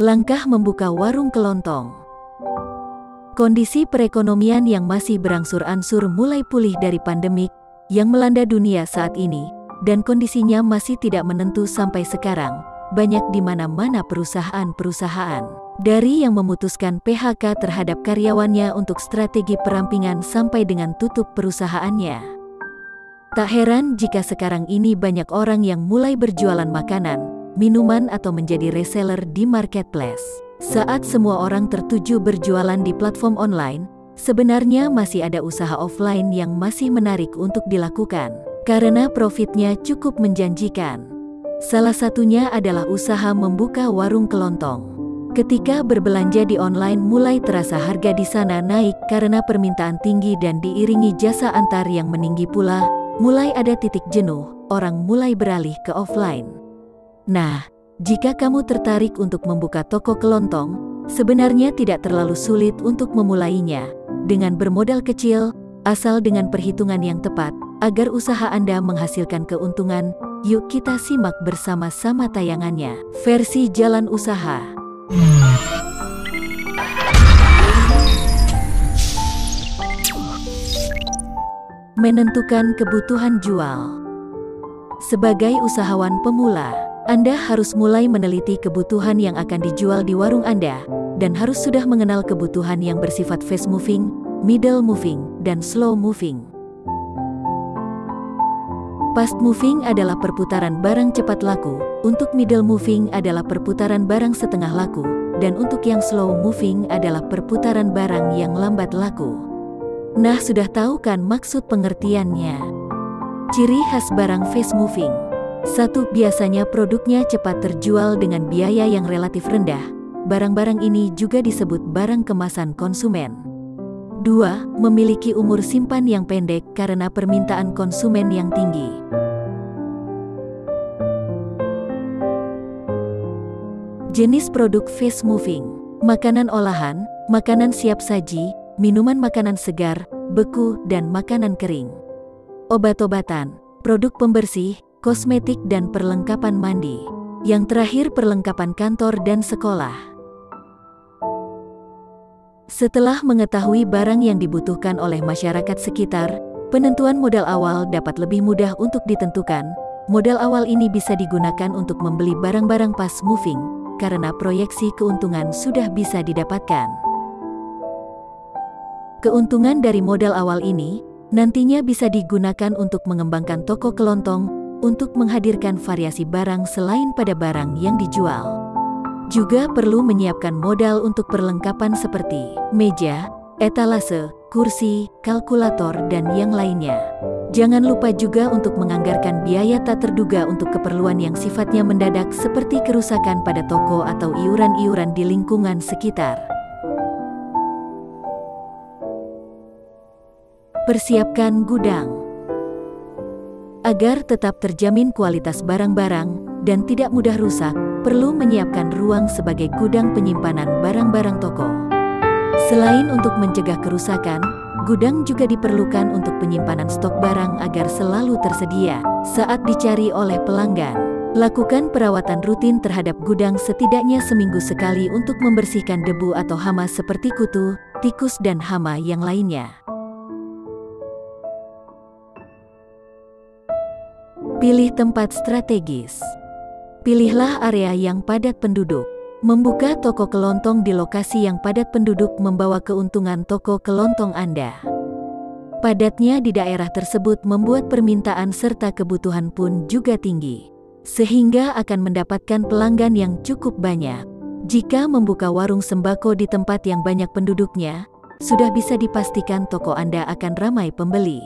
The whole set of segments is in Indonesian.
Langkah membuka warung kelontong. Kondisi perekonomian yang masih berangsur-angsur mulai pulih dari pandemik yang melanda dunia saat ini, dan kondisinya masih tidak menentu sampai sekarang. Banyak di mana-mana perusahaan-perusahaan dari yang memutuskan PHK terhadap karyawannya untuk strategi perampingan sampai dengan tutup perusahaannya. Tak heran jika sekarang ini banyak orang yang mulai berjualan makanan, minuman atau menjadi reseller di marketplace. Saat semua orang tertuju berjualan di platform online, sebenarnya masih ada usaha offline yang masih menarik untuk dilakukan karena profitnya cukup menjanjikan. Salah satunya adalah usaha membuka warung kelontong. Ketika berbelanja di online mulai terasa harga di sana naik karena permintaan tinggi dan diiringi jasa antar yang meninggi pula, mulai ada titik jenuh, orang mulai beralih ke offline. Nah, jika kamu tertarik untuk membuka toko kelontong, sebenarnya tidak terlalu sulit untuk memulainya. Dengan bermodal kecil, asal dengan perhitungan yang tepat, agar usaha Anda menghasilkan keuntungan, yuk kita simak bersama-sama tayangannya. Versi Jalan Usaha. Menentukan kebutuhan jual. Sebagai usahawan pemula, Anda harus mulai meneliti kebutuhan yang akan dijual di warung Anda, dan harus sudah mengenal kebutuhan yang bersifat fast moving, middle moving, dan slow moving. Fast moving adalah perputaran barang cepat laku, untuk middle moving adalah perputaran barang setengah laku, dan untuk yang slow moving adalah perputaran barang yang lambat laku. Nah, sudah tahu kan maksud pengertiannya? Ciri khas barang fast moving. 1. Biasanya produknya cepat terjual dengan biaya yang relatif rendah. Barang-barang ini juga disebut barang kemasan konsumen. 2. Memiliki umur simpan yang pendek karena permintaan konsumen yang tinggi. Jenis produk fast moving: makanan olahan, makanan siap saji, minuman makanan segar, beku, dan makanan kering. Obat-obatan, produk pembersih, kosmetik dan perlengkapan mandi. Yang terakhir perlengkapan kantor dan sekolah. Setelah mengetahui barang yang dibutuhkan oleh masyarakat sekitar, penentuan modal awal dapat lebih mudah untuk ditentukan. Modal awal ini bisa digunakan untuk membeli barang-barang fast moving, karena proyeksi keuntungan sudah bisa didapatkan. Keuntungan dari modal awal ini nantinya bisa digunakan untuk mengembangkan toko kelontong, untuk menghadirkan variasi barang selain pada barang yang dijual. Juga perlu menyiapkan modal untuk perlengkapan seperti meja, etalase, kursi, kalkulator, dan yang lainnya. Jangan lupa juga untuk menganggarkan biaya tak terduga untuk keperluan yang sifatnya mendadak seperti kerusakan pada toko atau iuran-iuran di lingkungan sekitar. Persiapkan gudang. Agar tetap terjamin kualitas barang-barang dan tidak mudah rusak, perlu menyiapkan ruang sebagai gudang penyimpanan barang-barang toko. Selain untuk mencegah kerusakan, gudang juga diperlukan untuk penyimpanan stok barang agar selalu tersedia saat dicari oleh pelanggan. Lakukan perawatan rutin terhadap gudang setidaknya seminggu sekali untuk membersihkan debu atau hama seperti kutu, tikus, dan hama yang lainnya. Pilih tempat strategis. Pilihlah area yang padat penduduk. Membuka toko kelontong di lokasi yang padat penduduk membawa keuntungan toko kelontong Anda. Padatnya di daerah tersebut membuat permintaan serta kebutuhan pun juga tinggi, sehingga akan mendapatkan pelanggan yang cukup banyak. Jika membuka warung sembako di tempat yang banyak penduduknya, sudah bisa dipastikan toko Anda akan ramai pembeli.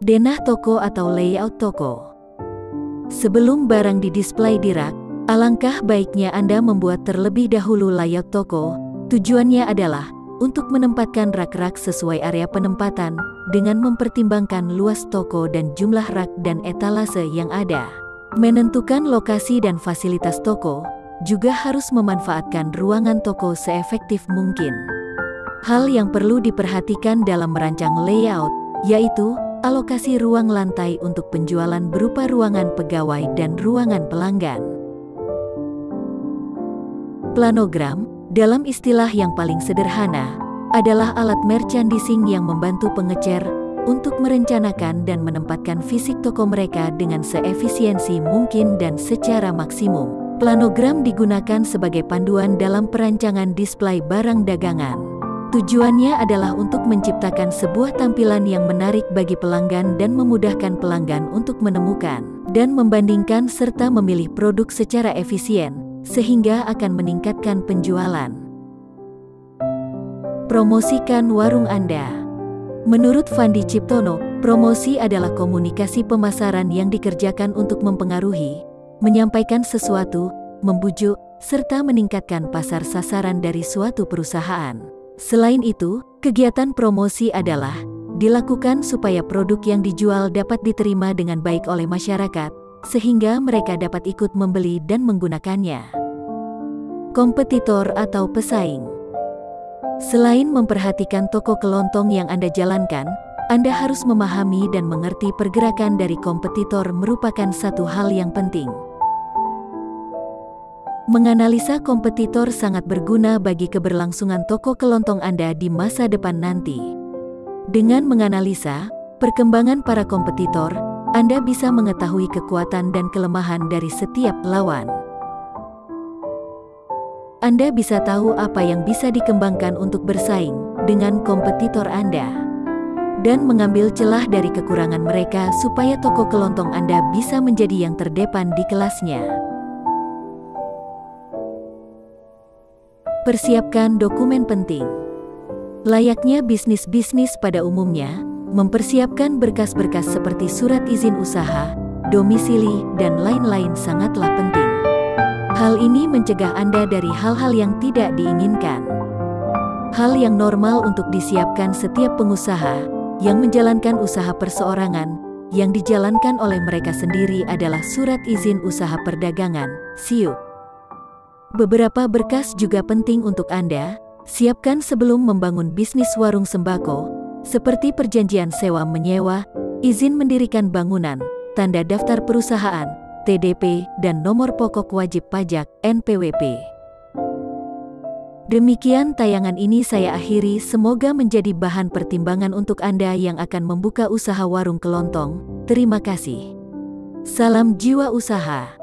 Denah toko atau layout toko. Sebelum barang didisplay di rak, alangkah baiknya Anda membuat terlebih dahulu layout toko. Tujuannya adalah untuk menempatkan rak-rak sesuai area penempatan, dengan mempertimbangkan luas toko dan jumlah rak dan etalase yang ada. Menentukan lokasi dan fasilitas toko, juga harus memanfaatkan ruangan toko seefektif mungkin. Hal yang perlu diperhatikan dalam merancang layout, yaitu alokasi ruang lantai untuk penjualan berupa ruangan pegawai dan ruangan pelanggan. Planogram, dalam istilah yang paling sederhana, adalah alat merchandising yang membantu pengecer untuk merencanakan dan menempatkan fisik toko mereka dengan seefisiensi mungkin dan secara maksimum. Planogram digunakan sebagai panduan dalam perancangan display barang dagangan. Tujuannya adalah untuk menciptakan sebuah tampilan yang menarik bagi pelanggan dan memudahkan pelanggan untuk menemukan dan membandingkan serta memilih produk secara efisien, sehingga akan meningkatkan penjualan. Promosikan warung Anda. Menurut Fandi Ciptono, promosi adalah komunikasi pemasaran yang dikerjakan untuk mempengaruhi, menyampaikan sesuatu, membujuk, serta meningkatkan pasar sasaran dari suatu perusahaan. Selain itu, kegiatan promosi adalah dilakukan supaya produk yang dijual dapat diterima dengan baik oleh masyarakat, sehingga mereka dapat ikut membeli dan menggunakannya. Kompetitor atau pesaing. Selain memperhatikan toko kelontong yang Anda jalankan, Anda harus memahami dan mengerti pergerakan dari kompetitor merupakan satu hal yang penting. Menganalisa kompetitor sangat berguna bagi keberlangsungan toko kelontong Anda di masa depan nanti. Dengan menganalisa perkembangan para kompetitor, Anda bisa mengetahui kekuatan dan kelemahan dari setiap lawan. Anda bisa tahu apa yang bisa dikembangkan untuk bersaing dengan kompetitor Anda, dan mengambil celah dari kekurangan mereka supaya toko kelontong Anda bisa menjadi yang terdepan di kelasnya. Persiapkan dokumen penting. Layaknya bisnis-bisnis pada umumnya, mempersiapkan berkas-berkas seperti surat izin usaha, domisili, dan lain-lain sangatlah penting. Hal ini mencegah Anda dari hal-hal yang tidak diinginkan. Hal yang normal untuk disiapkan setiap pengusaha yang menjalankan usaha perseorangan, yang dijalankan oleh mereka sendiri adalah surat izin usaha perdagangan, SIUP. Beberapa berkas juga penting untuk Anda siapkan sebelum membangun bisnis warung sembako, seperti perjanjian sewa menyewa, izin mendirikan bangunan, tanda daftar perusahaan, TDP, dan nomor pokok wajib pajak, NPWP. Demikian tayangan ini saya akhiri, semoga menjadi bahan pertimbangan untuk Anda yang akan membuka usaha warung kelontong. Terima kasih. Salam jiwa usaha.